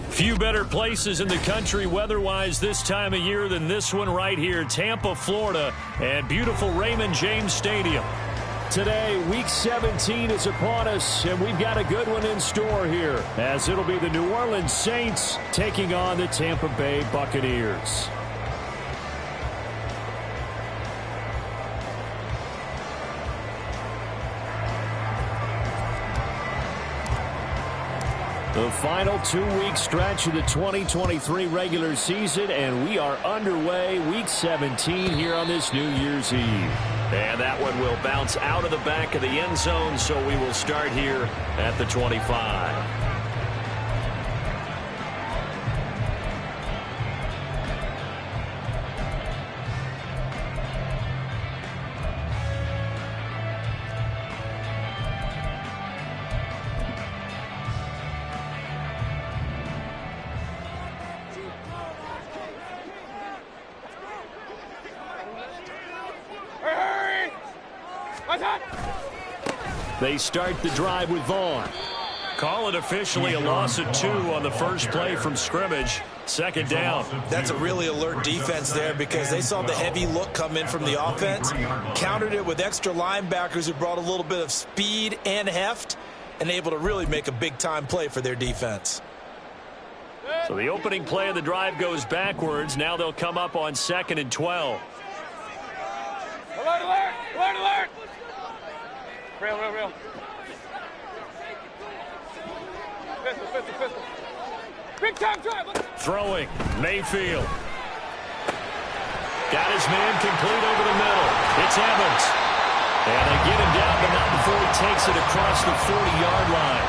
Few better places in the country weather-wise this time of year than this one right here, Tampa, Florida, and beautiful Raymond James Stadium. Today, Week 17 is upon us, and we've got a good one in store here, as it'll be the New Orleans Saints taking on the Tampa Bay Buccaneers. The final 2-week stretch of the 2023 regular season, and we are underway Week 17 here on this New Year's Eve. And that one will bounce out of the back of the end zone, so we will start here at the 25. They start the drive with Vaughn. Call it officially a loss of 2 on the first play from scrimmage. Second down. That's a really alert defense there because they saw the heavy look come in from the offense, countered it with extra linebackers who brought a little bit of speed and heft, and able to really make a big-time play for their defense. So the opening play of the drive goes backwards. Now they'll come up on 2nd and 12. Alert, alert! Alert, alert! Real. Pistol. Big time drive. Throwing. Mayfield. Got his man complete over the middle. It's Evans. And they get him down, but not before he takes it across the 40-yard line.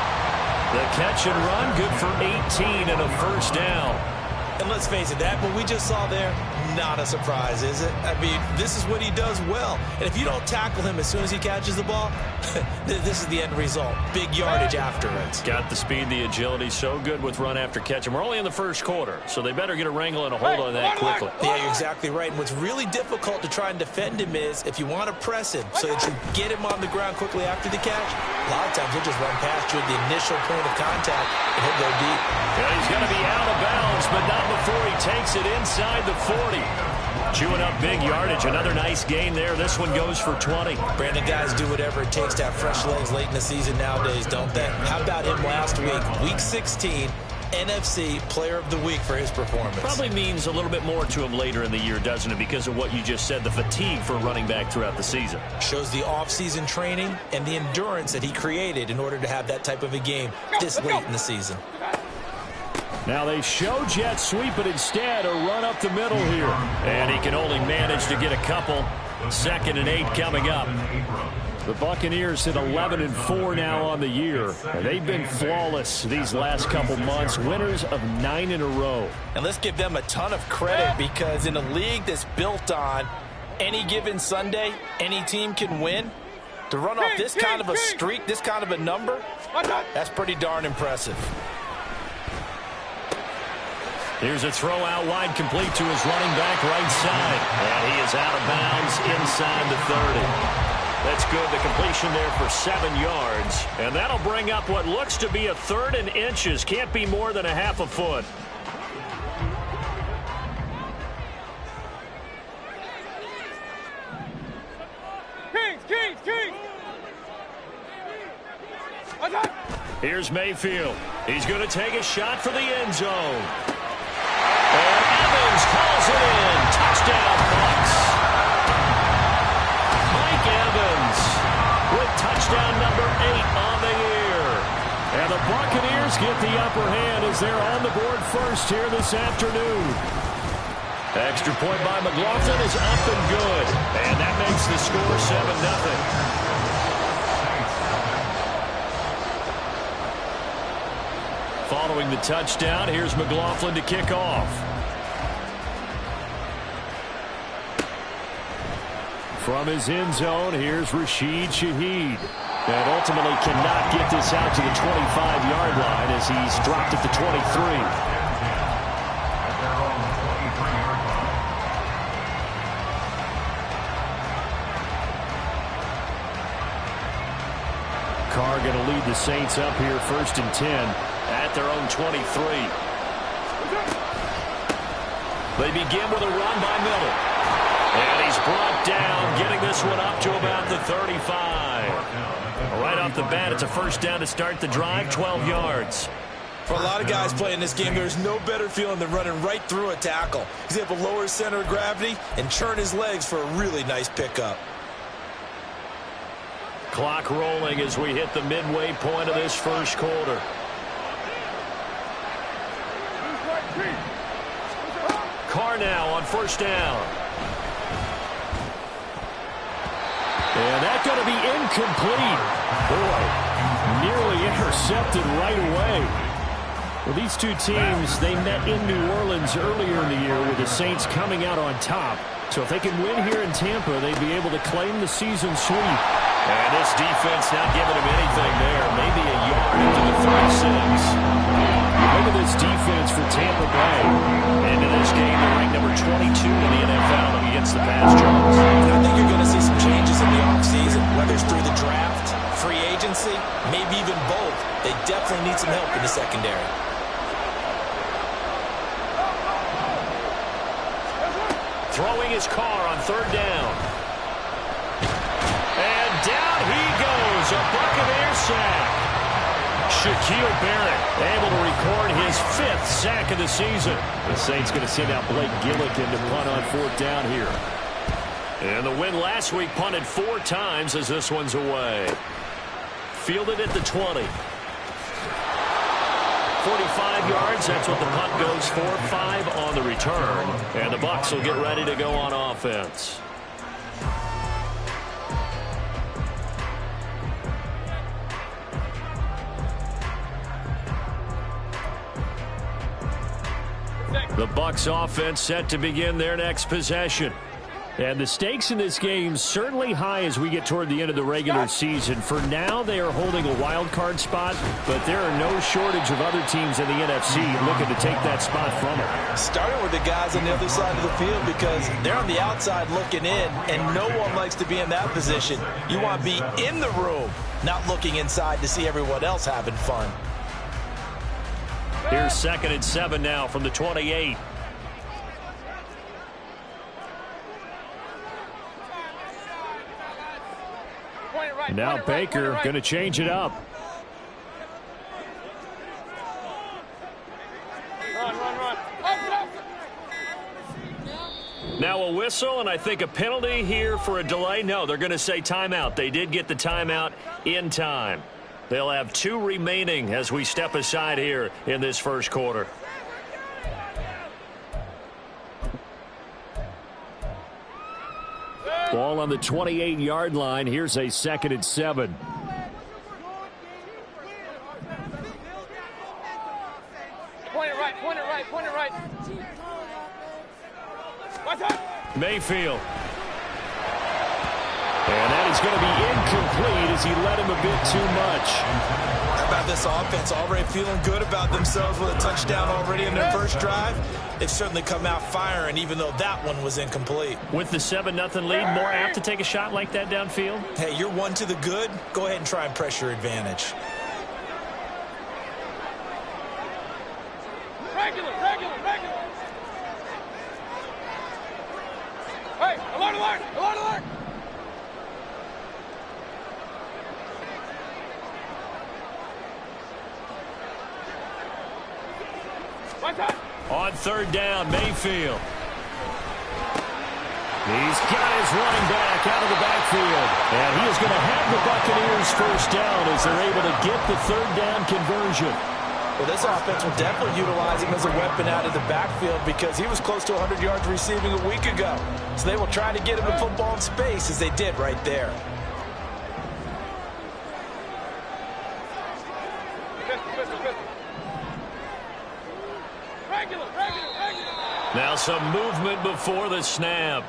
The catch and run, good for 18 and a first down. And let's face it, that what we just saw there, not a surprise, is it? I mean, this is what he does well. And if you don't tackle him as soon as he catches the ball, this is the end result. Big yardage afterwards. Got the speed, the agility, so good with run after catch. And we're only in the first quarter, so they better get a wrangle and a hold on that quickly. Yeah, you're exactly right. And what's really difficult to try and defend him is if you want to press him so that you get him on the ground quickly after the catch, a lot of times he'll just run past you at the initial point of contact and he'll go deep. Yeah, he's going to be out of bounds, but not before he takes it inside the 40. Chewing up big yardage. Another nice gain there. This one goes for 20. Brandon, guys do whatever it takes to have fresh legs late in the season nowadays, don't they? How about him last week? Week 16, NFC Player of the Week for his performance. Probably means a little bit more to him later in the year, doesn't it? Because of what you just said, the fatigue for a running back throughout the season. Shows the off-season training and the endurance that he created in order to have that type of a game this late in the season. Now they show jet sweep, but instead a run up the middle here. And he can only manage to get a couple. 2nd and 8 coming up. The Buccaneers hit 11-4 now on the year. And they've been flawless these last couple months. Winners of 9 in a row. And let's give them a ton of credit because in a league that's built on any given Sunday, any team can win. To run off this kind of a streak, this kind of a number, that's pretty darn impressive. Here's a throw out wide, complete to his running back right side. And he is out of bounds inside the 30. That's good. The completion there for 7 yards. And that'll bring up what looks to be a 3rd and inches. Can't be more than a half a foot. Kings! Here's Mayfield. He's going to take a shot for the end zone. And Evans calls it in. Touchdown, Bucs. Mike Evans with touchdown number 8 on the year. And the Buccaneers get the upper hand as they're on the board first here this afternoon. Extra point by McLaughlin is up and good. And that makes the score 7-0. Following the touchdown, here's McLaughlin to kick off. From his end zone, here's Rashid Shaheed. And ultimately cannot get this out to the 25-yard line as he's dropped at the 23. Carr going to lead the Saints up here 1st and 10 at their own 23. They begin with a run by Miller. And he's brought down, getting this one up to about the 35. Right off the bat, it's a first down to start the drive, 12 yards. For a lot of guys playing this game, there's no better feeling than running right through a tackle. He's able to lower his center of gravity and churn his legs for a really nice pickup. Clock rolling as we hit the midway point of this first quarter. Carr now on first down. And that's going to be incomplete. Boy, nearly intercepted right away. Well, these two teams, they met in New Orleans earlier in the year with the Saints coming out on top. So if they can win here in Tampa, they'd be able to claim the season sweep. And this defense not giving them anything there. Maybe a yard into the 36. Look at this defense for Tampa Bay. Into this game, they're ranked number 22 in the NFL against the pass Jones. I think you're going to see some changes in the offseason, whether it's through the draft, free agency, maybe even both. They definitely need some help in the secondary. Throwing his Carr on third down. And down he goes. A Buccaneer sack. Shaquille Barrett able to record his 5th sack of the season. The Saints going to send out Blake Gillikin to punt on fourth down here. And the win last week punted 4 times as this one's away. Fielded at the 20. 45 yards, that's what the punt goes for. 5 on the return. And the Bucs will get ready to go on offense. The Bucs offense set to begin their next possession. And the stakes in this game certainly high as we get toward the end of the regular season. For now, they are holding a wild card spot, but there are no shortage of other teams in the NFC looking to take that spot from them. Starting with the guys on the other side of the field because they're on the outside looking in, and no one likes to be in that position. You want to be in the room, not looking inside to see everyone else having fun. Here's 2nd and 7 now from the 28. And now Baker going to change it up. Run. Now a whistle, and I think a penalty here for a delay. No, they're going to say timeout. They did get the timeout in time. They'll have 2 remaining as we step aside here in this first quarter. Ball on the 28-yard line. Here's a 2nd and 7. Point it right. Mayfield. And that is going to be incomplete as he led him a bit too much. How about this offense already feeling good about themselves with a touchdown already in their first drive? They've certainly come out firing, even though that one was incomplete. With the 7-0 lead, more apt to take a shot like that downfield? Hey, you're one to the good. Go ahead and try and press your advantage. Regular. Hey, alert. On third down, Mayfield. He's got his running back out of the backfield. And he is going to have the Buccaneers first down as they're able to get the third down conversion. Well, this offense will definitely utilize him as a weapon out of the backfield because he was close to 100 yards receiving a week ago. So they will try to get him the football in space as they did right there. Now some movement before the snap.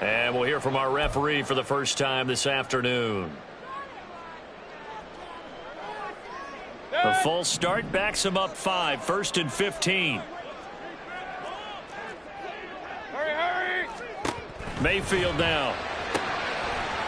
And we'll hear from our referee for the first time this afternoon. The false start backs him up 5, 1st and 15. Hurry. Mayfield now.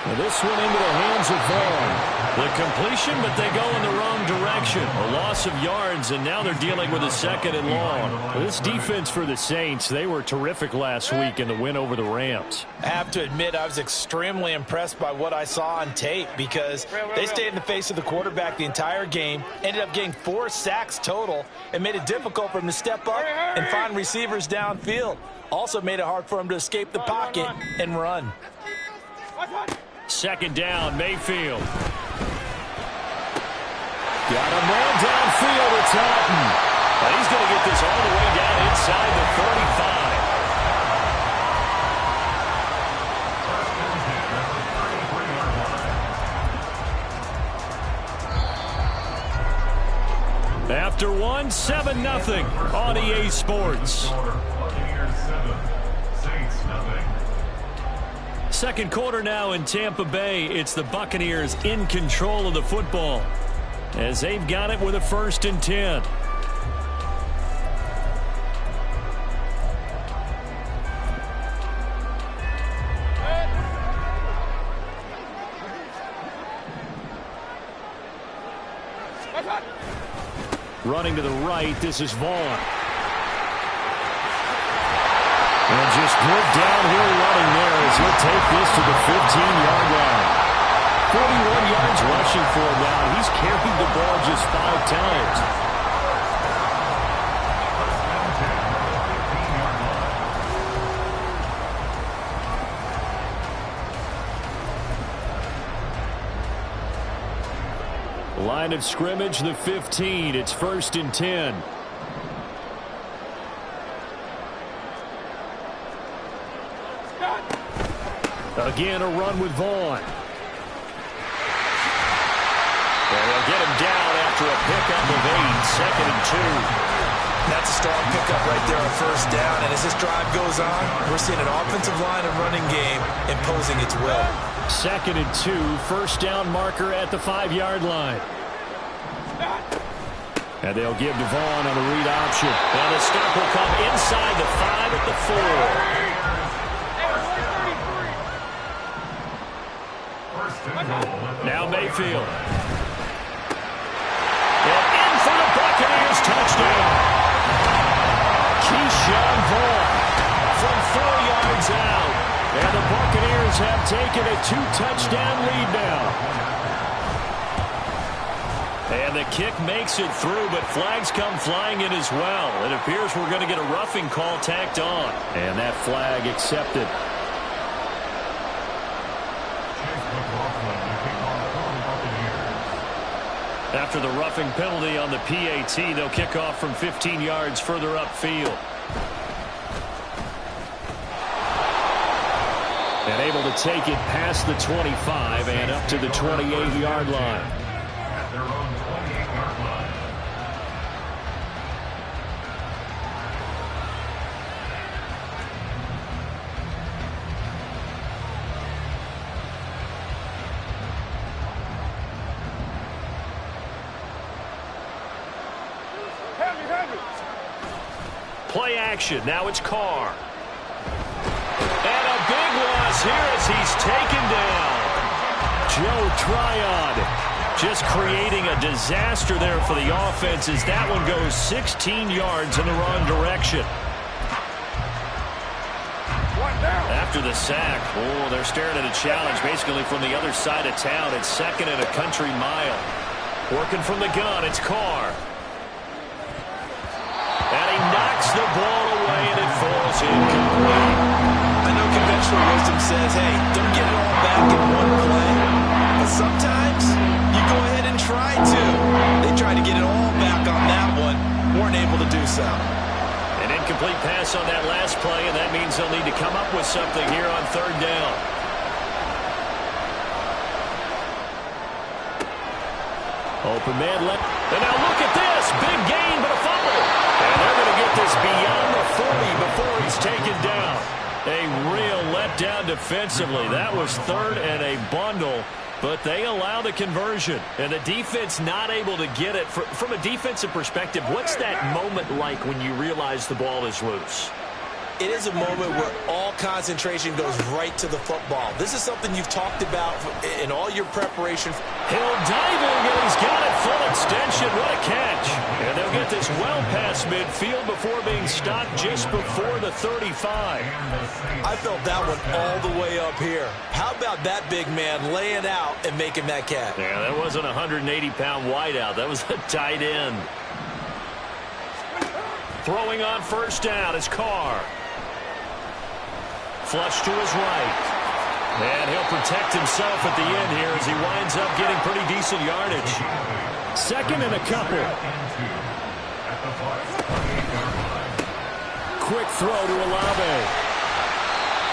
And this one into the hands of Vaughn. The completion, but they go in the wrong direction. A loss of yards, and now they're dealing with a second and long. This defense for the Saints, they were terrific last week in the win over the Rams. I have to admit, I was extremely impressed by what I saw on tape because they stayed in the face of the quarterback the entire game, ended up getting 4 sacks total, and made it difficult for him to step up and find receivers downfield. Also made it hard for him to escape the pocket and run. Second down, Mayfield. Got a man downfield, it's Alton. And he's going to get this all the way down inside the 45. After one, 7-0 on EA Sports. Second quarter now in Tampa Bay. It's the Buccaneers in control of the football as they've got it with a 1st and 10. Running to the right, this is Vaughn. And just good downhill running there as he'll take this to the 15-yard line. 41 yards rushing for him now. He's carried the ball just 5 times. Line of scrimmage, the 15. It's 1st and 10. Again, a run with Vaughn. And they'll get him down after a pickup of 8, 2nd and 2. That's a strong pickup right there on 1st down. And as this drive goes on, we're seeing an offensive line and running game imposing its will. 2nd and 2, 1st down marker at the 5-yard line. And they'll give to Vaughn on the read option. And the stop will come inside the 5 at the 4. Now Mayfield. And in for the Buccaneers touchdown. Keyshawn Vaughn from 4 yards out. And the Buccaneers have taken a 2-touchdown lead now. And the kick makes it through, but flags come flying in as well. It appears we're going to get a roughing call tacked on. And that flag accepted. After the roughing penalty on the PAT, they'll kick off from 15 yards further upfield. And able to take it past the 25 and up to the 28-yard line. At their own 28-yard line. Play action. Now it's Carr. And a big loss here as he's taken down. Joe Tryon just creating a disaster there for the offense as that one goes 16 yards in the wrong direction. After the sack, oh, they're staring at a challenge basically from the other side of town. It's 2nd and a country mile. Working from the gun, it's Carr. And he knocks the ball away, and it falls incomplete. I know conventional wisdom says, hey, don't get it all back in one play. But sometimes you go ahead and try to. They tried to get it all back on that one. Weren't able to do so. An incomplete pass on that last play, and that means they'll need to come up with something here on 3rd down. Open man left. And now look at this. Big gain, but a fumble. And they're going to get this beyond the 40 before he's taken down. A real letdown defensively. That was 3rd and a bundle, but they allow the conversion. And the defense not able to get it. From a defensive perspective, what's that moment like when you realize the ball is loose? It is a moment where all concentration goes right to the football. This is something you've talked about in all your preparation. Hill diving, and he's got it full extension. What a catch. And they'll get this well past midfield before being stopped just before the 35. I felt that one all the way up here. How about that big man laying out and making that catch? Yeah, that wasn't a 180-pound wideout. That was a tight end. Throwing on first down is Carr. Flush to his right. And he'll protect himself at the end here as he winds up getting pretty decent yardage. Second and a couple. Quick throw to Olave.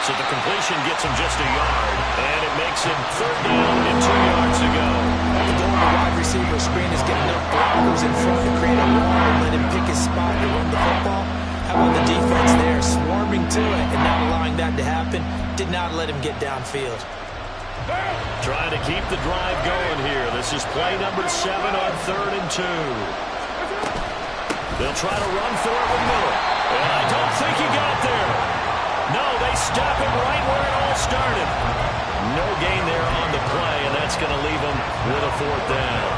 So the completion gets him just a yard. And it makes it third down and 2 yards to go. The goal of the wide receiver screen is get enough blockers in front to create a wall and let him pick his spot to run the football. How about the defense there, swarming to it and not allowing that to happen? Did not let him get downfield. Trying to keep the drive going here. This is play number 7 on 3rd and 2. They'll try to run for it with Miller. And I don't think he got there. No, they stop him right where it all started. No gain there on the play, and that's going to leave him with a 4th down.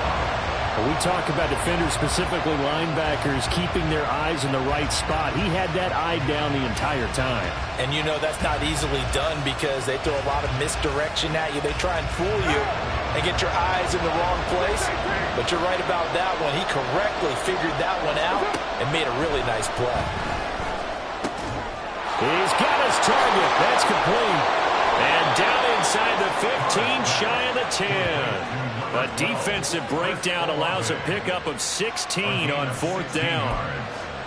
We talk about defenders, specifically linebackers, keeping their eyes in the right spot. He had that eye down the entire time. And you know that's not easily done because they throw a lot of misdirection at you. They try and fool you and get your eyes in the wrong place. But you're right about that one. He correctly figured that one out and made a really nice play. He's got his target. That's complete. And down inside the 15, shy of the 10. A defensive breakdown allows a pickup of 16 on 4th down.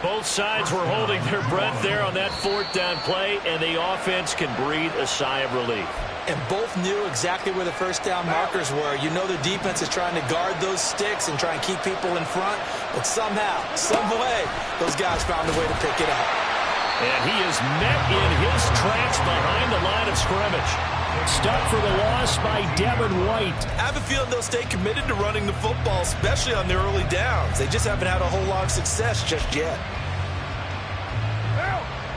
Both sides were holding their breath there on that 4th down play, and the offense can breathe a sigh of relief. And both knew exactly where the first down markers were. You know the defense is trying to guard those sticks and try and keep people in front, but somehow, some way, those guys found a way to pick it up. And he is met in his tracks behind the line of scrimmage. Stuck for the loss by Devin White. I have a feeling they'll stay committed to running the football, especially on their early downs. They just haven't had a whole lot of success just yet.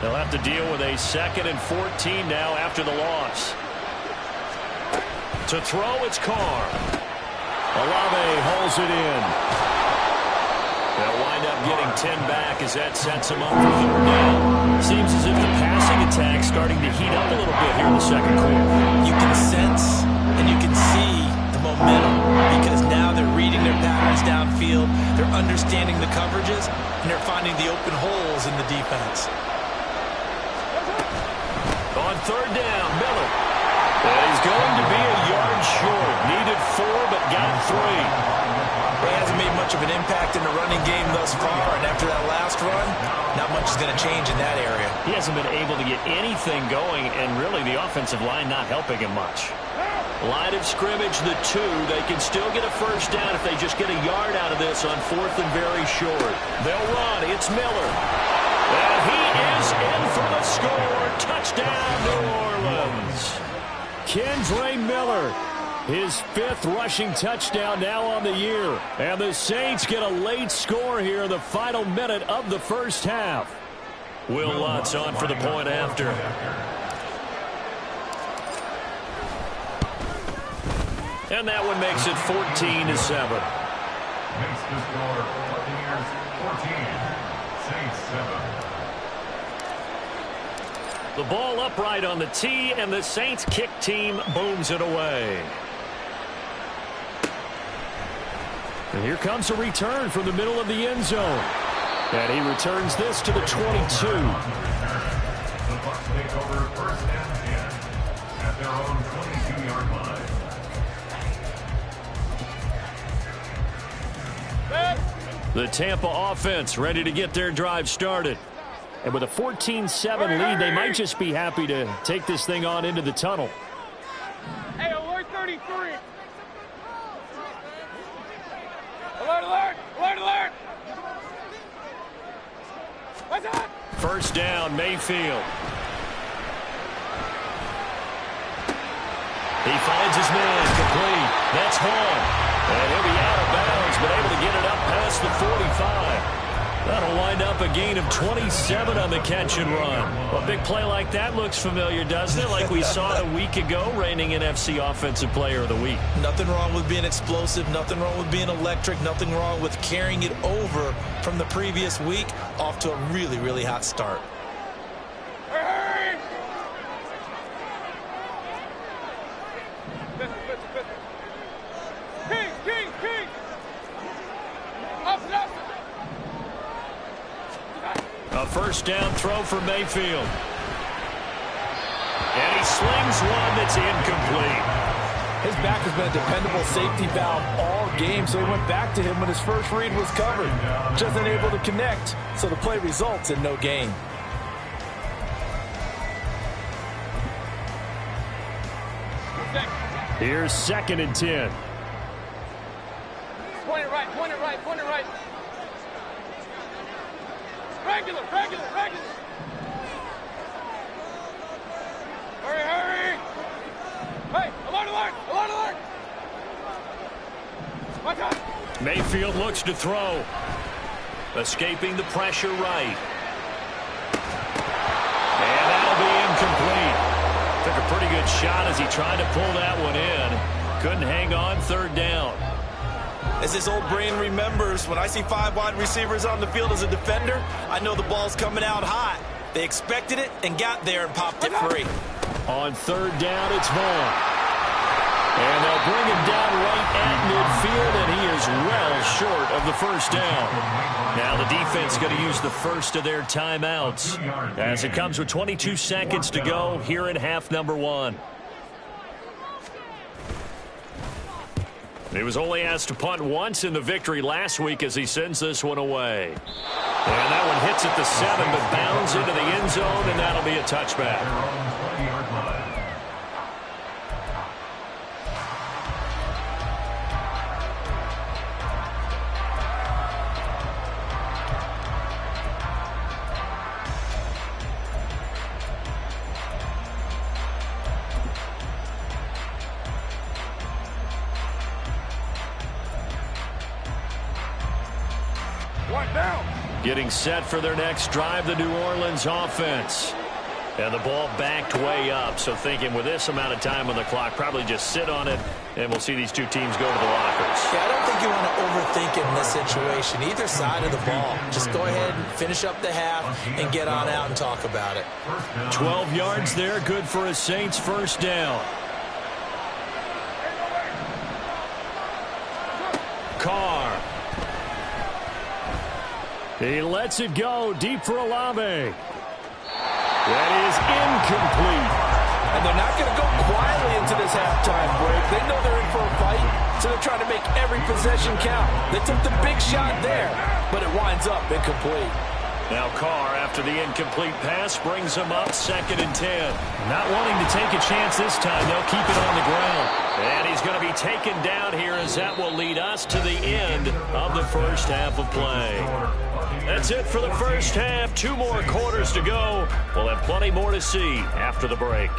They'll have to deal with a 2nd and 14 now after the loss. To throw, it's Carr. Olave holds it in. They'll wind up getting 10 back as that sets them up for 3rd down. Seems as if the passing attack's starting to heat up a little bit here in the 2nd quarter. You can sense and you can see the momentum because now they're reading their patterns downfield, they're understanding the coverages, and they're finding the open holes in the defense. On 3rd down, Miller. And he's going to be a yard short. Needed 4, but got 3. He hasn't made much of an impact in the running game thus far, and after that last run, not much is going to change in that area. He hasn't been able to get anything going, and really the offensive line not helping him much. Line of scrimmage, the 2. They can still get a first down if they just get a yard out of this on 4th and very short. They'll run. It's Miller. And he is in for the score. Touchdown, New Orleans. Kendre Miller, his 5th rushing touchdown now on the year. And the Saints get a late score here in the final minute of the first half. Will Lutz on for the point after. And that one makes it 14-7. Makes the score Buccaneers 14, Saints 7. The ball upright on the tee, and the Saints kick team booms it away. And here comes a return from the middle of the end zone. And he returns this to the 22. The Bucs take over 1st and 10 at their own 22-yard line. The Tampa offense ready to get their drive started. And with a 14-7 lead, they might just be happy to take this thing on into the tunnel. Hey, alert 33. Alert, alert, alert, alert. What's that? First down, Mayfield. He finds his man, complete. That's Hall. And he'll be out of bounds, but able to get it up past the 45. That'll wind up a gain of 27 on the catch and run. Well, a big play like that looks familiar, doesn't it? Like we saw it a week ago, reigning NFC Offensive Player of the Week. Nothing wrong with being explosive, nothing wrong with being electric, nothing wrong with carrying it over from the previous week off to a really, really hot start. Hurry! King! Up. A first down throw for Mayfield. And he slings one that's incomplete. His back has been a dependable safety valve all game, so he went back to him when his first read was covered. Just unable to connect, so the play results in no gain. Here's 2nd and 10. Point it right. Regular. Hurry! Hey, alert! Watch out! Mayfield looks to throw. Escaping the pressure right. And that'll be incomplete. Took a pretty good shot as he tried to pull that one in. Couldn't hang on, 3rd down. As his old brain remembers, when I see 5 wide receivers on the field as a defender, I know the ball's coming out hot. They expected it and got there and popped it free. On 3rd down, it's Vaughn. And they'll bring him down right at midfield, and he is well short of the first down. Now the defense going to use the first of their timeouts as it comes with 22 seconds to go here in half number 1. He was only asked to punt once in the victory last week as he sends this one away. And that one hits at the 7, but bounds into the end zone, and that'll be a touchback. Getting set for their next drive, the New Orleans offense. And the ball backed way up, so thinking with this amount of time on the clock, probably just sit on it, and we'll see these two teams go to the lockers. Yeah, I don't think you want to overthink it in this situation, either side of the ball. Just go ahead and finish up the half and get on out and talk about it. 12 yards there, good for a Saints first down. Carr. He lets it go deep for Olave. That is incomplete. And they're not going to go quietly into this halftime break. They know they're in for a fight, so they're trying to make every possession count. They took the big shot there, but it winds up incomplete. Now Carr, after the incomplete pass, brings him up 2nd and 10. Not wanting to take a chance this time, they'll keep it on the ground. And he's going to be taken down here as that will lead us to the end of the first half of play. That's it for the first half. 2 more quarters to go. We'll have plenty more to see after the break.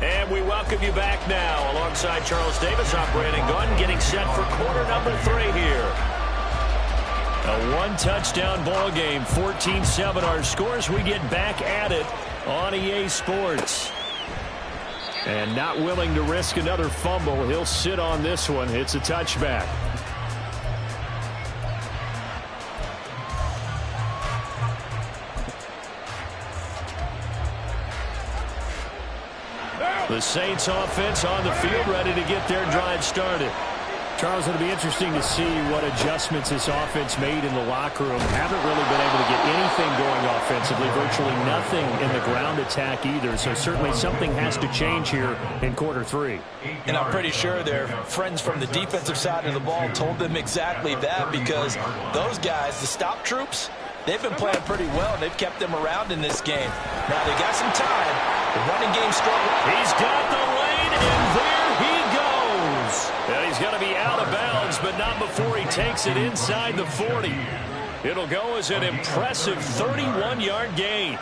And we welcome you back now. Alongside Charles Davis, I'm Brandon Gunn, getting set for quarter number 3 here. A 1-touchdown ball game, 14-7 our scores. We get back at it on EA Sports. And not willing to risk another fumble. He'll sit on this one. It's a touchback. The Saints offense on the field, ready to get their drive started. Charles, it'll be interesting to see what adjustments this offense made in the locker room. Haven't really been able to get anything going offensively, virtually nothing in the ground attack either. So certainly something has to change here in quarter 3. And I'm pretty sure their friends from the defensive side of the ball told them exactly that, because those guys, the stop troops, they've been playing pretty well, and they've kept them around in this game. Now they got some time. The running game struggle. He's got the lane, and there he goes. And he's going to be out of bounds, but not before he takes it inside the 40. It'll go as an impressive 31-yard gain.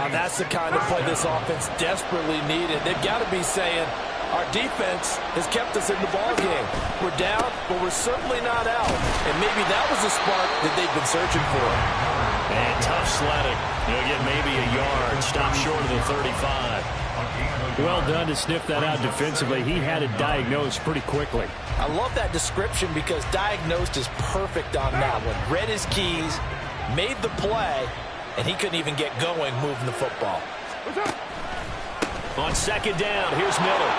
That's the kind of play this offense desperately needed. They've got to be saying, our defense has kept us in the ball game. We're down, but we're certainly not out. And maybe that was the spark that they've been searching for. And tough sledding. He'll get maybe a yard. Stop short of the 35. Well done to sniff that out defensively. He had it diagnosed pretty quickly. I love that description because diagnosed is perfect on that one. Read his keys, made the play, and he couldn't even get going moving the football. On second down, here's Miller.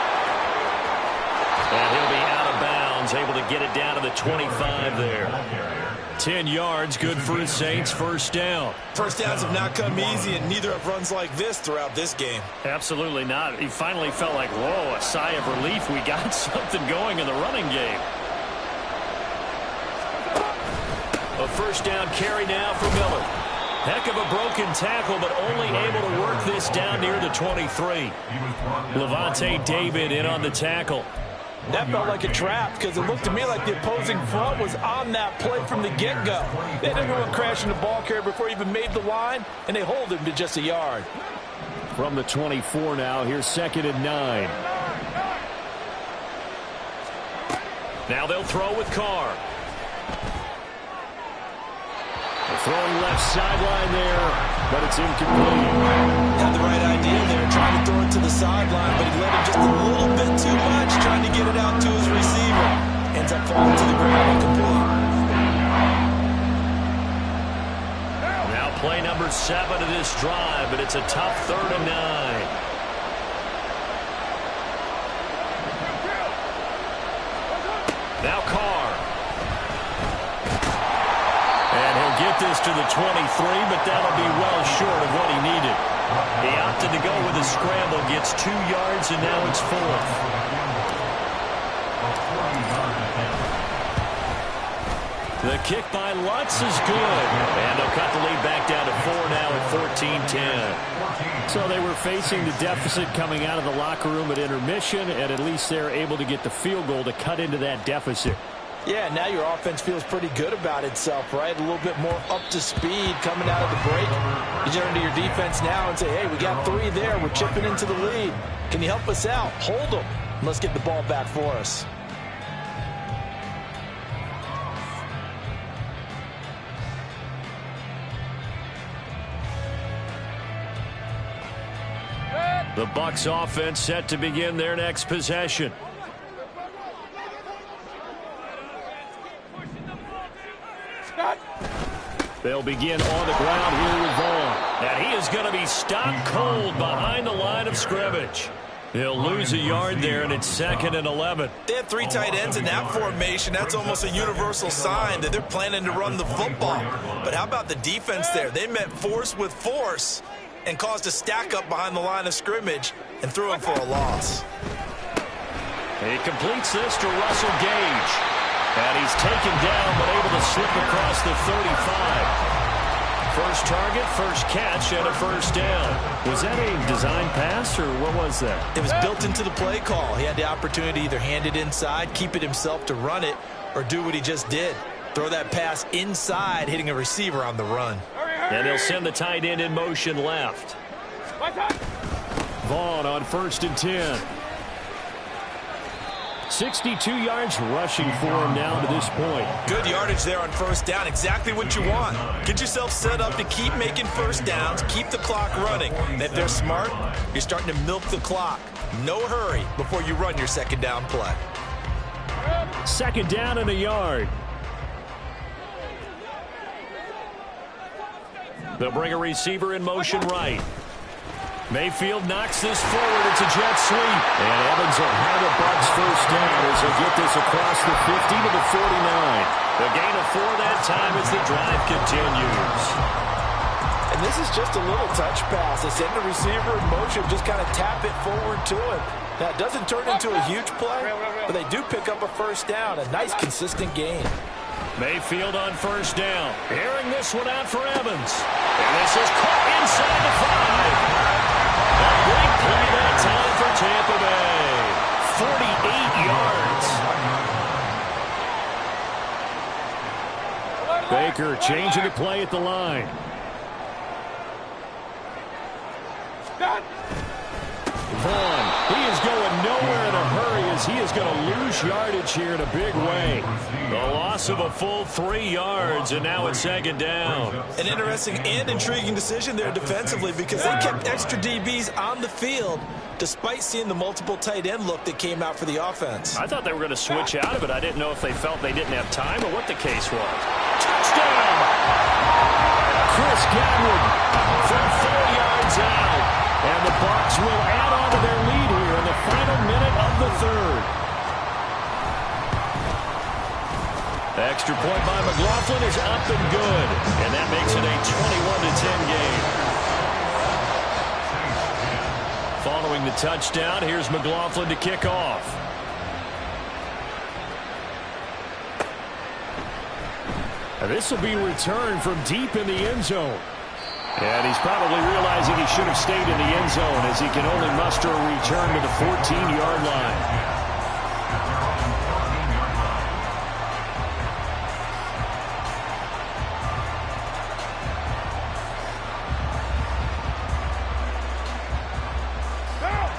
And he'll be out of bounds, able to get it down to the 25 there. 10 yards, good for his Saints, first down. First downs have not come easy, and neither have runs like this throughout this game. Absolutely not. He finally felt like, whoa, a sigh of relief. We got something going in the running game. A first down carry now for Miller. Heck of a broken tackle, but only able to work this down near the 23. Levante David in on the tackle. That felt like a trap because it looked to me like the opposing front was on that play from the get-go. They didn't go crashing the ball carrier before he even made the line, and they hold him to just a yard. From the 24 now, here's 2nd and 9. Now they'll throw with Carr. Throwing left sideline there, but it's incomplete. Had the right idea there, trying to throw it to the sideline, but he let him just a little bit too much, trying to get it out to his receiver. Ends up falling to the ground incomplete. Now play number 7 of this drive, but it's a tough 3rd and 9. Now Carr. And he'll get this to the 23, but that'll be well short of what he needed. He opted to go with a scramble, gets 2 yards, and now it's 4th. The kick by Lutz is good. And they'll cut the lead back down to 4 now at 14-10. So they were facing the deficit coming out of the locker room at intermission, and at least they're able to get the field goal to cut into that deficit. Yeah, now your offense feels pretty good about itself, right? A little bit more up to speed coming out of the break. You turn to your defense now and say, hey, we got 3 there. We're chipping into the lead. Can you help us out? Hold them. Let's get the ball back for us. The Bucs offense set to begin their next possession. They'll begin on the ground here with Vaughn. And he is going to be stopped cold behind the line of scrimmage. He'll lose a yard there, and it's 2nd and 11. They have 3 tight ends in that formation. That's almost a universal sign that they're planning to run the football. But how about the defense there? They met force with force and caused a stack up behind the line of scrimmage and threw him for a loss. He completes this to Russell Gage. And he's taken down, but able to slip across the 35. First target, first catch, and a first down. Was that a design pass, or what was that? It was built into the play call. He had the opportunity to either hand it inside, keep it himself to run it, or do what he just did. Throw that pass inside, hitting a receiver on the run. And they'll send the tight end in motion left. Vaughn on 1st and 10. 62 yards rushing for him now to this point. Good yardage there on first down. Exactly what you want. Get yourself set up to keep making first downs, keep the clock running. And if they're smart, you're starting to milk the clock. No hurry before you run your second down play. 2nd down and a yard. They'll bring a receiver in motion right. Mayfield knocks this forward. It's a jet sweep. And Evans will have a Bucs first down as he'll get this across the 50 to the 49. The gain of 4 that time as the drive continues. And this is just a little touch pass. They send the receiver in motion, just kind of tap it forward to him. Now, it doesn't turn into a huge play, but they do pick up a first down. A nice, consistent gain. Mayfield on first down. Airing this one out for Evans. And this is caught inside the 5. A big play that time for Tampa Bay. 48 yards. Baker changing the play at the line. Vaughn, he is going nowhere in a hurry as he is going to lose yardage here in a big way. The loss of a full 3 yards, and now it's second down. An interesting and intriguing decision there defensively because they kept extra DBs on the field despite seeing the multiple tight end look that came out for the offense. I thought they were going to switch out of it. I didn't know if they felt they didn't have time or what the case was. Touchdown! Chris Godwin from 4 yards out. And the Bucs will add on to their lead here in the final minute of the third. The extra point by McLaughlin is up and good. And that makes it a 21-10 game. Following the touchdown, here's McLaughlin to kick off. And this will be returned from deep in the end zone. And he's probably realizing he should have stayed in the end zone as he can only muster a return to the 14-yard line.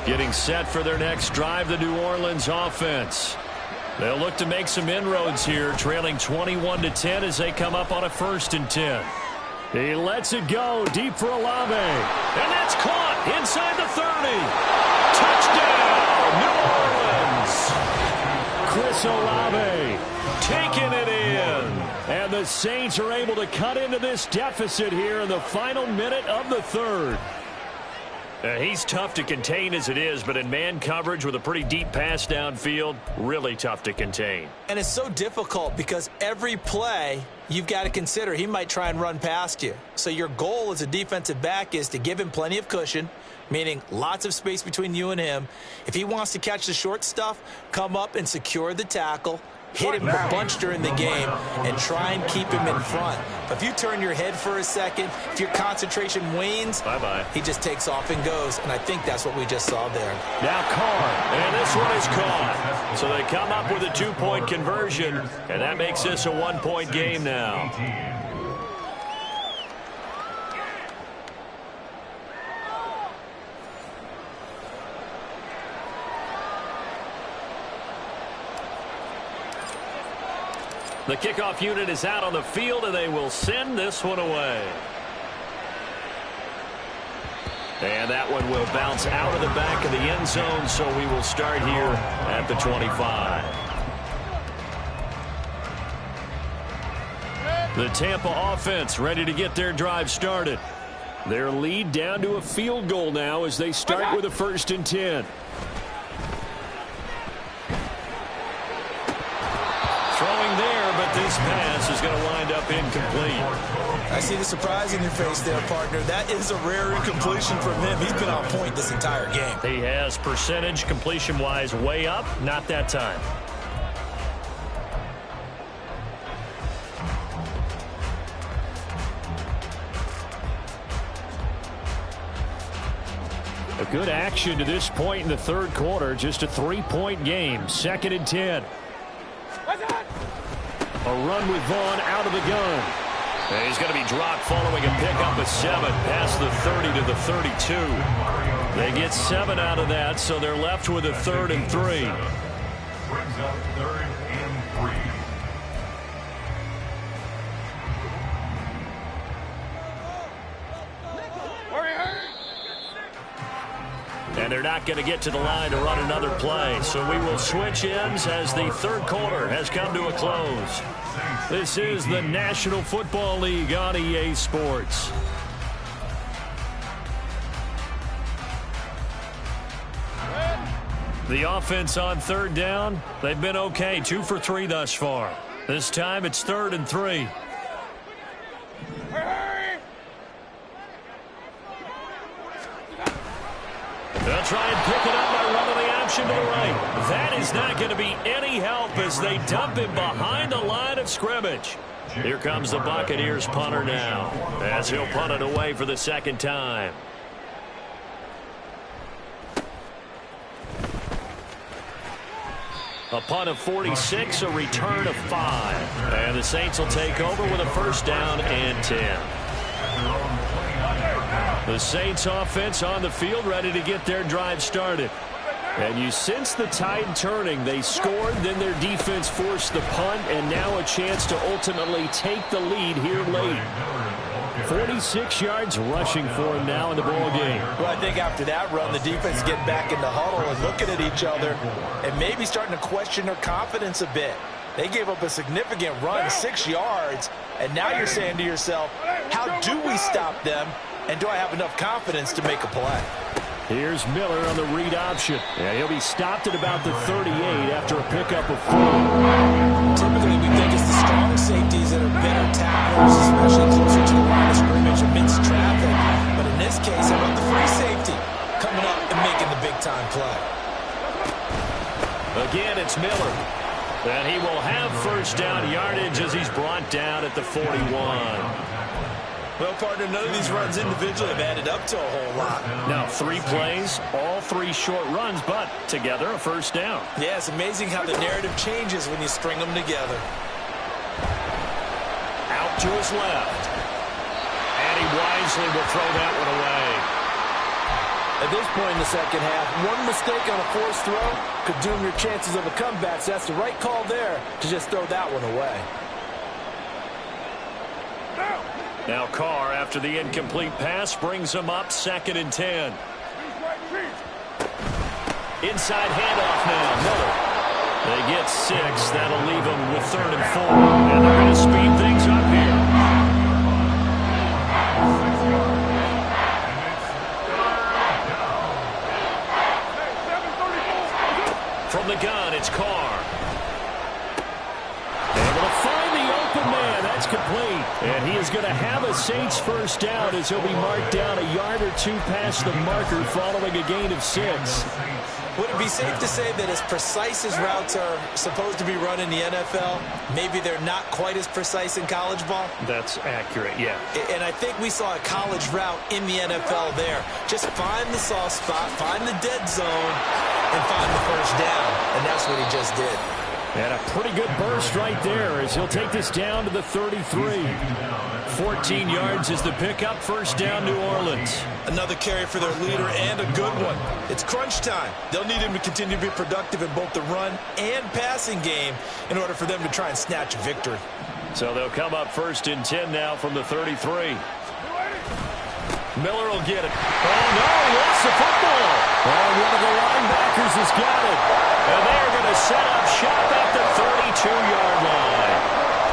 Getting set for their next drive, the New Orleans offense. They'll look to make some inroads here, trailing 21-10 as they come up on a 1st and 10. He lets it go deep for Olave. And that's caught inside the 30. Touchdown, New Orleans. Chris Olave taking it in. And the Saints are able to cut into this deficit here in the final minute of the third. He's tough to contain as it is, but in man coverage with a pretty deep pass downfield, really tough to contain. And it's so difficult because every play you've got to consider he might try and run past you. So your goal as a defensive back is to give him plenty of cushion, meaning lots of space between you and him. If he wants to catch the short stuff, come up and secure the tackle, hit him a bunch during the game, and try and keep him in front. But if you turn your head for a second, if your concentration wanes, bye-bye, he just takes off and goes, and I think that's what we just saw there. Now Carr, and this one is caught. So they come up with a 2-point conversion, and that makes this a 1-point game now. The kickoff unit is out on the field, and they will send this one away. And that one will bounce out of the back of the end zone, so we will start here at the 25. The Tampa offense ready to get their drive started. Their lead down to a field goal now as they start with a 1st and 10. Throwing there, but this pass is going to wind up incomplete. I see the surprise in your face there, partner. That is a rare incompletion from him. He's been on point this entire game. He has percentage completion-wise way up, not that time. A good action to this point in the third quarter. Just a 3-point game. 2nd and 10. A run with Vaughn out of the gun. And he's going to be dropped following a pickup of 7 past the 30 to the 32. They get 7 out of that, so they're left with a 3rd and 3. Brings up 3rd and 3. And they're not going to get to the line to run another play. So we will switch ends as the third quarter has come to a close. This is the National Football League on EA Sports. The offense on 3rd down, they've been okay. 2 for 3 thus far. This time it's 3rd and 3. They'll try and pick it up by running the option to the right. That is not going to be any help as they dump him behind the line of scrimmage. Here comes the Buccaneers punter now as he'll punt it away for the 2nd time. A punt of 46, a return of 5. And the Saints will take over with a first down and 10. The Saints offense on the field, ready to get their drive started. And you sense the tide turning. They scored, then their defense forced the punt, and now a chance to ultimately take the lead here late. 46 yards rushing for him now in the ball game. Well, I think after that run, the defense is getting back in the huddle and looking at each other and maybe starting to question their confidence a bit. They gave up a significant run, 6 yards, and now you're saying to yourself, how do we stop them, and do I have enough confidence to make a play? Here's Miller on the read option. Yeah, he'll be stopped at about the 38 after a pickup of 4. Typically, we think it's the strong safeties that are better tacklers, especially closer to the line of scrimmage amidst traffic. But in this case, how about the free safety coming up and making the big-time play? Again, it's Miller. And he will have first down yardage as he's brought down at the 41. Well, partner, none of these runs individually have added up to a whole lot. Now, 3 plays, all 3 short runs, but together a first down. Yeah, it's amazing how the narrative changes when you string them together. Out to his left. And he wisely will throw that one away. At this point in the second half, one mistake on a forced throw could doom your chances of a comeback, so that's the right call there to just throw that one away. Now Carr, after the incomplete pass, brings him up 2nd and 10. Inside handoff now, Miller. They get 6. That'll leave them with 3rd and 4. And they're going to speed things up here. From the gun, it's Carr. Able to find the open man. That's complete. And he is going to have a Saints first down as he'll be marked down a yard or 2 past the marker following a gain of 6. Would it be safe to say that as precise as routes are supposed to be run in the NFL, maybe they're not quite as precise in college ball? That's accurate, yeah. And I think we saw a college route in the NFL there. Just find the soft spot, find the dead zone, and find the first down. And that's what he just did. And a pretty good burst right there as he'll take this down to the 33. 14 yards is the pickup. First down, New Orleans. Another carry for their leader and a good one. It's crunch time. They'll need him to continue to be productive in both the run and passing game in order for them to try and snatch a victory. So they'll come up 1st and 10 now from the 33. Miller will get it. Oh, no, he lost the football. And one of the linebackers has got it. And they're going to set up shop at the 32-yard line.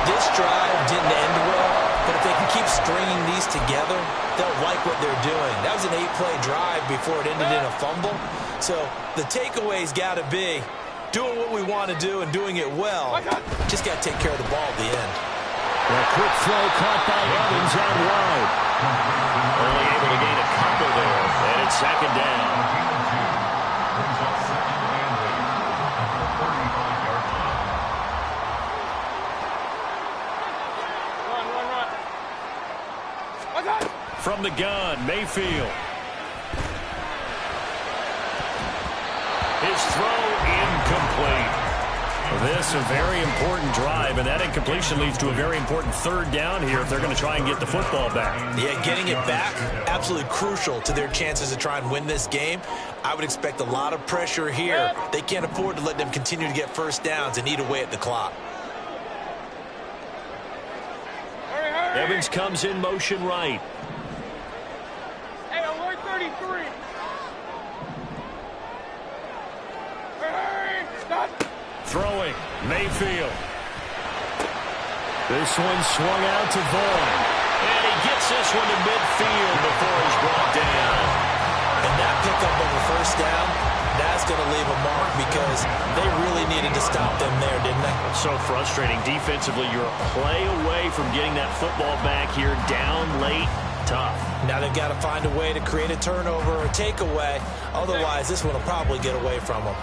This drive didn't end well, but if they can keep stringing these together, they'll like what they're doing. That was an 8-play drive before it ended in a fumble. So the takeaway's got to be doing what we want to do and doing it well. Just got to take care of the ball at the end. A quick throw caught by Evans out wide. Only able to gain a couple there, and it's 2nd down. From the gun, Mayfield. His throw incomplete. This a very important drive, and that incompletion leads to a very important 3rd down here if they're going to try and get the football back. Yeah, getting it back, absolutely crucial to their chances to try and win this game. I would expect a lot of pressure here. They can't afford to let them continue to get first downs and eat away at the clock. Evans comes in motion right. Hey, alert 33. Hey, stop. Throwing, Mayfield. This one swung out to Vaughn. And he gets this one to midfield before he's brought down. And that pickup of a first down, that's going to leave a mark because they really needed to stop them there, didn't they? So frustrating. Defensively, you're a play away from getting that football back here down late. Tough. Now they've got to find a way to create a turnover or takeaway. Otherwise, this one will probably get away from them.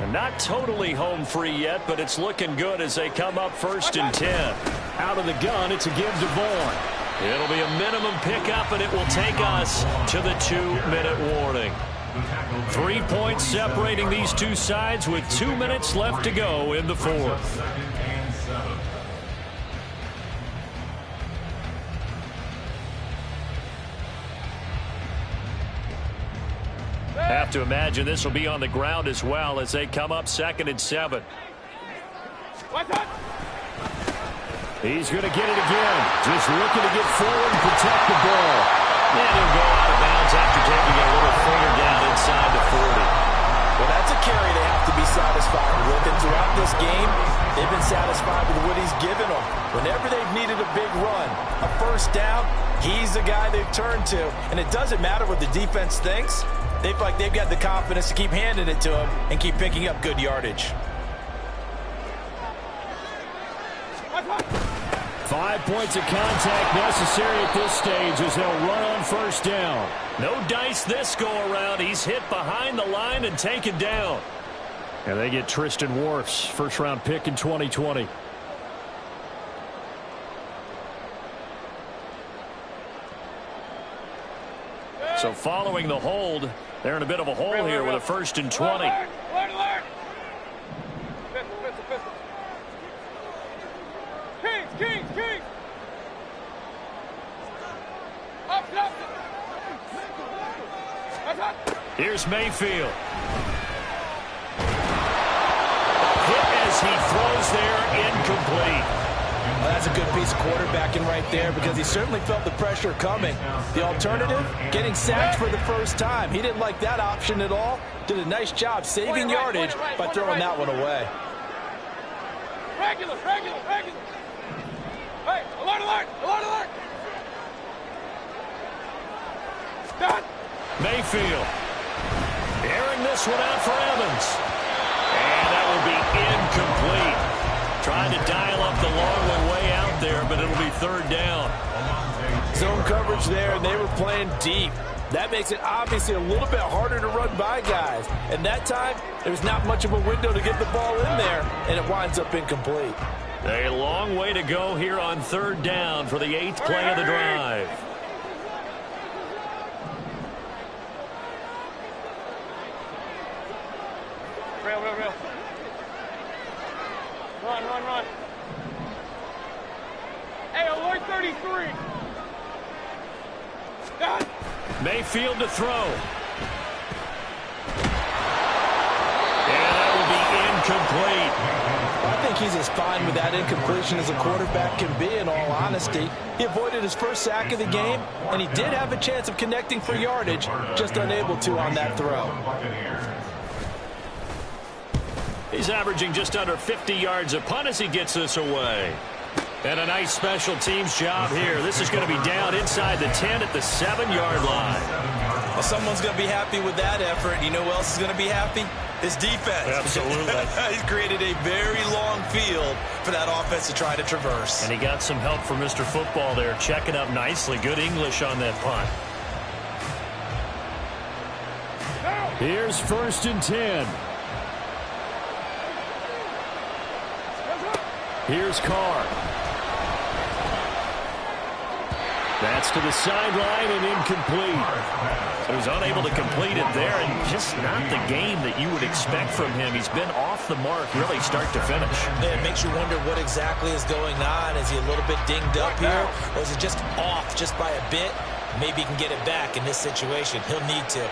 And not totally home free yet, but it's looking good as they come up 1st and 10. Out of the gun, it's a give to Vaughn. It'll be a minimum pickup, and it will take us to the 2-minute warning. 3 points separating these two sides with 2 minutes left to go in the fourth. Have to imagine this will be on the ground as well as they come up 2nd and 7. He's going to get it again. Just looking to get forward and protect the ball. And he'll go out of bounds after taking it a little further down inside the 40. Well, that's a carry they have to be satisfied with. And throughout this game, they've been satisfied with what he's given them. Whenever they've needed a big run, a first down, he's the guy they've turned to. And it doesn't matter what the defense thinks. They feel like they've got the confidence to keep handing it to him and keep picking up good yardage. 5 points of contact necessary at this stage as they'll run on first down. No dice this go-around. He's hit behind the line and taken down. And they get Tristan Wirfs, first-round pick in 2020. So following the hold, they're in a bit of a hole here with a 1st and 20. Kings! Up! Here's Mayfield. Hit as he throws there, incomplete. Well, that's a good piece of quarterbacking right there because he certainly felt the pressure coming. The alternative, getting sacked for the first time. He didn't like that option at all. Did a nice job saving yardage by throwing that one away. Regular. Hey, alert! Done. Mayfield. Airing this one out for Evans. And that will be incomplete. Trying to dial up the long one way out there, but it'll be 3rd down. Zone coverage there, and they were playing deep. That makes it obviously a little bit harder to run by guys. And that time, there's not much of a window to get the ball in there, and it winds up incomplete. A long way to go here on 3rd down for the 8th play of the drive. Real. Run. Hey, alert 33. Done. Mayfield to throw. And that will be incomplete. I think he's as fine with that incompletion as a quarterback can be, in all honesty. He avoided his first sack of the game, and he did have a chance of connecting for yardage, just unable to on that throw. He's averaging just under 50 yards a punt as he gets this away. And a nice special teams job here. This is going to be down inside the 10 at the 7-yard line. Well, someone's going to be happy with that effort. You know who else is going to be happy? His defense. Absolutely. He's created a very long field for that offense to try to traverse. And he got some help from Mr. Football there, checking up nicely. Good English on that punt. Here's 1st and 10. Here's Carr. That's to the sideline and incomplete. So he's unable to complete it there, and just not the game that you would expect from him. He's been off the mark really start to finish. It makes you wonder what exactly is going on. Is he a little bit dinged up here, or is it just off just by a bit? Maybe he can get it back in this situation. He'll need to.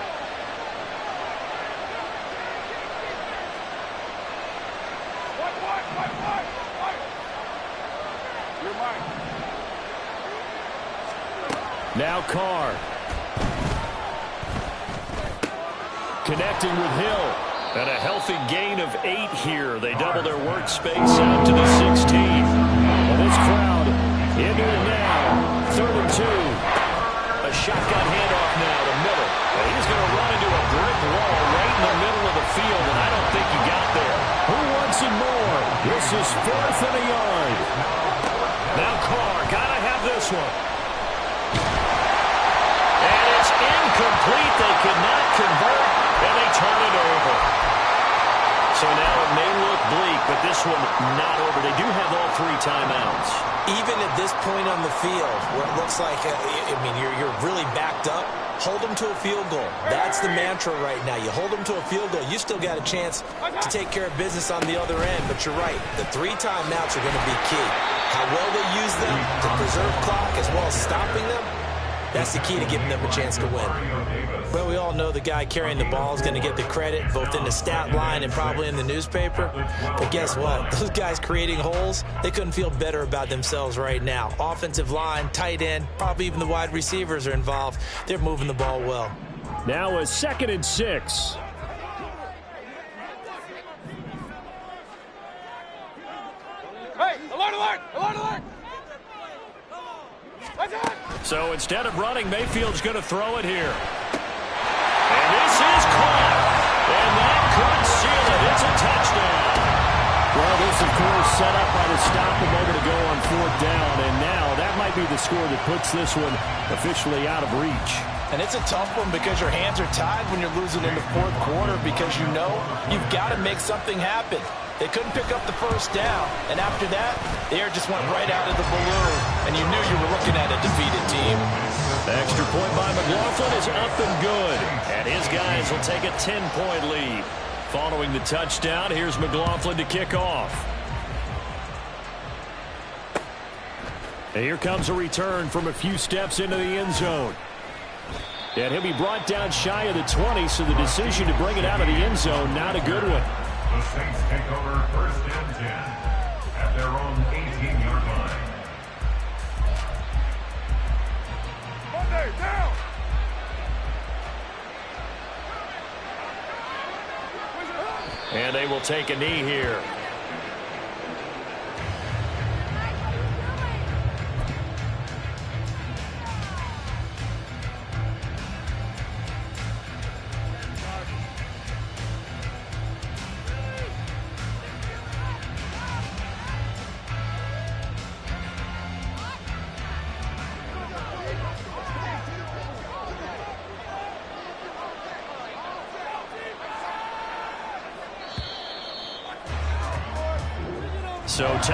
Now Carr. Connecting with Hill. And a healthy gain of 8 here. They double their workspace out to the 16. Well, this crowd into it now. 3rd and 2. A shotgun handoff now to Miller. And he's going to run into a brick wall right in the middle of the field, and I don't think he got there. Who wants it more? This is 4th and a yard. Now Carr. Got to have this one. And it's incomplete. They could not convert, and they turn it over. So now it may look bleak, but this one not over. They do have all 3 timeouts. Even at this point on the field, where it looks like, you're really backed up, Hold them to a field goal. That's the mantra right now. You hold them to a field goal. You still got a chance to take care of business on the other end, but you're right. The 3 timeouts are going to be key. How well they use them to preserve clock as well as stopping them, that's the key to giving them a chance to win. Well, we all know the guy carrying the ball is going to get the credit, both in the stat line and probably in the newspaper. But guess what? Those guys creating holes, they couldn't feel better about themselves right now. Offensive line, tight end, probably even the wide receivers are involved. They're moving the ball well. Now a 2nd and 6. Hey, alert, alert, alert, alert. So instead of running, Mayfield's going to throw it here. And this is caught. And that could seal it. It's a touchdown. Well, this, of course, set up by the stop a moment ago on 4th down. And now that might be the score that puts this one officially out of reach. And it's a tough one because your hands are tied when you're losing in the 4th quarter because you know you've got to make something happen. They couldn't pick up the 1st down, and after that, the air just went right out of the balloon, and you knew you were looking at a defeated team. The extra point by McLaughlin is up and good, and his guys will take a 10-point lead. Following the touchdown, here's McLaughlin to kick off. And here comes a return from a few steps into the end zone. And he'll be brought down shy of the 20, so the decision to bring it out of the end zone, not a good one. The Saints take over 1st and 10 at their own 18-yard line. Monday, down. And they will take a knee here. So time